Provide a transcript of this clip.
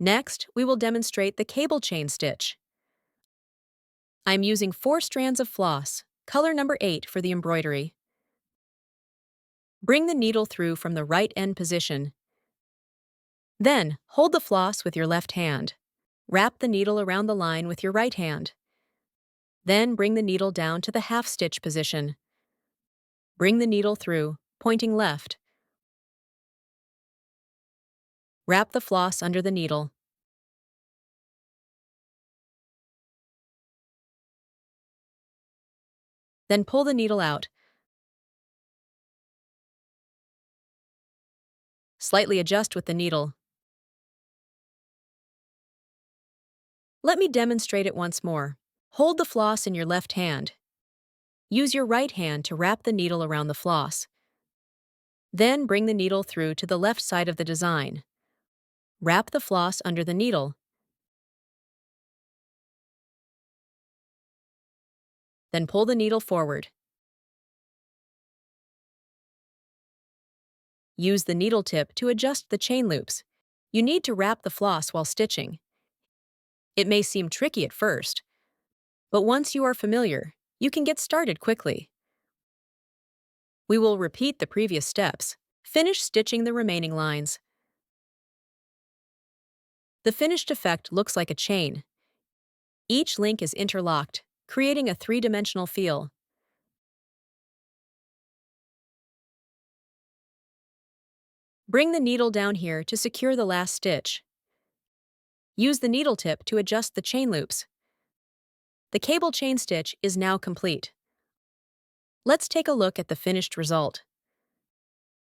Next, we will demonstrate the cable chain stitch. I'm using 4 strands of floss, color number 8 for the embroidery. Bring the needle through from the right end position. Then, hold the floss with your left hand. Wrap the needle around the line with your right hand. Then bring the needle down to the half-stitch position. Bring the needle through, pointing left. Wrap the floss under the needle. Then pull the needle out. Slightly adjust with the needle. Let me demonstrate it once more. Hold the floss in your left hand. Use your right hand to wrap the needle around the floss. Then bring the needle through to the left side of the design. Wrap the floss under the needle. Then pull the needle forward. Use the needle tip to adjust the chain loops. You need to wrap the floss while stitching. It may seem tricky at first, but once you are familiar, you can get started quickly. We will repeat the previous steps. Finish stitching the remaining lines. The finished effect looks like a chain. Each link is interlocked, creating a three-dimensional feel. Bring the needle down here to secure the last stitch. Use the needle tip to adjust the chain loops. The cable chain stitch is now complete. Let's take a look at the finished result.